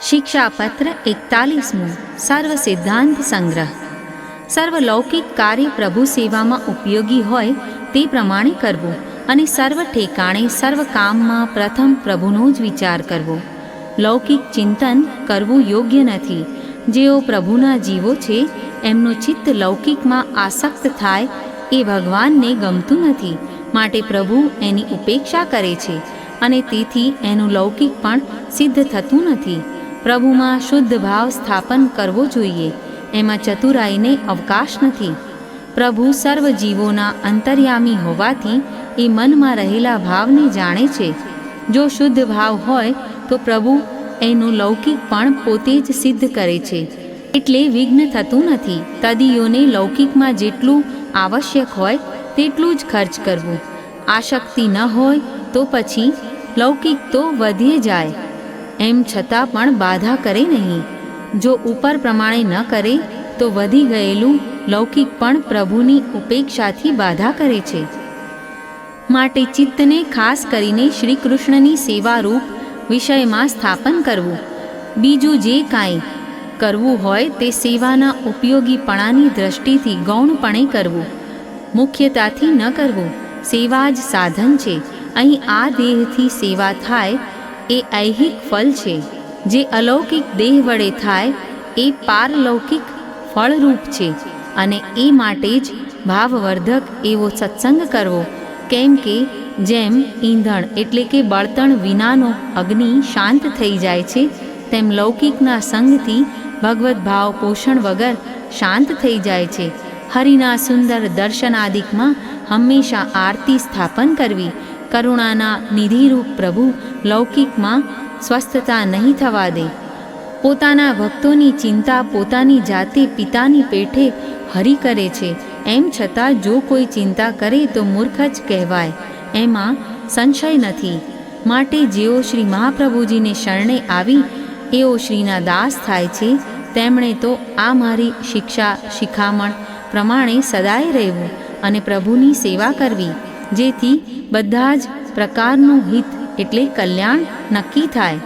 શિક્ષાપત્ર 41મું સર્વ સિદ્ધાંત સંગ્રહ. સર્વલૌકિક કાર્ય પ્રભુ સેવામાં ઉપયોગી હોય તે પ્રમાણે કરવું અને સર્વ ઠેકાણે સર્વ કામમાં પ્રથમ પ્રભુનો જ વિચાર કરવો. લૌકિક ચિંતન કરવું યોગ્ય નથી. જેઓ પ્રભુના જીવો છે એમનું ચિત્ત લૌકિકમાં આસક્ત થાય એ ભગવાનને ગમતું નથી. માટે પ્રભુ એની ઉપેક્ષા કરે છે અને તેથી એનું લૌકિક પણ સિદ્ધ થતું નથી. પ્રભુમાં શુદ્ધ ભાવ સ્થાપન કરવો જોઈએ. એમાં ચતુરાઈને અવકાશ નથી. પ્રભુ સર્વ જીવોના અંતર્યામી હોવાથી એ મનમાં રહેલા ભાવને જાણે છે. જો શુદ્ધ ભાવ હોય તો પ્રભુ એનું લૌકિક પણ પોતે જ સિદ્ધ કરે છે, એટલે વિઘ્ન થતું નથી. તદીયોને લૌકિકમાં જેટલું આવશ્યક હોય તેટલું જ ખર્ચ કરવું. આસક્તિ ન હોય તો પછી લૌકિક તો વધે જાય, એમ છતાં પણ બાધા કરે નહીં. જો ઉપર પ્રમાણે ન કરે તો વધી ગયેલું લૌકિક પણ પ્રભુની ઉપેક્ષાથી બાધા કરે છે. માટે ચિત્તને ખાસ કરીને શ્રી કૃષ્ણની સેવારૂપ વિષયમાં સ્થાપન કરવું. બીજું જે કાંઈ કરવું હોય તે સેવાના ઉપયોગીપણાની દ્રષ્ટિથી ગૌણપણે કરવું, મુખ્યતાથી ન કરવું. સેવા જ સાધન છે. અહીં આ દેહથી સેવા થાય એ ઐહિક ફલ છે. જે અલૌકિક દેહ વડે થાય એ પારલૌકિક ફળરૂપ છે. અને એ માટે જ ભાવવર્ધક એવો સત્સંગ કરવો. કેમ કે જેમ ઈંધણ એટલે કે બળતણ વિનાનો અગ્નિ શાંત થઈ જાય છે, તેમ લૌકિકના સંગથી ભગવદ્ ભાવ પોષણ વગર શાંત થઈ જાય છે. હરિના સુંદર દર્શનાદિકમાં હંમેશા આરતી સ્થાપન કરવી. કરુણાના નિધિરૂપ પ્રભુ લૌકિકમાં સ્વસ્થતા નહીં થવા દે. પોતાના ભક્તોની ચિંતા પોતાની જાતે પિતાની પેઠે હરિ કરે છે. એમ છતાં જો કોઈ ચિંતા કરે તો મૂર્ખ જ કહેવાય, એમાં સંશય નથી. માટે જેઓ શ્રી મહાપ્રભુજીને શરણે આવી એઓ શ્રીના દાસ થાય છે, તેમણે તો આ મારી શિક્ષા શિખામણ પ્રમાણે સદાય રહેવું અને પ્રભુની સેવા કરવી, જેથી બધા જ પ્રકારનું હિત એટલે કલ્યાણ નક્કી થાય.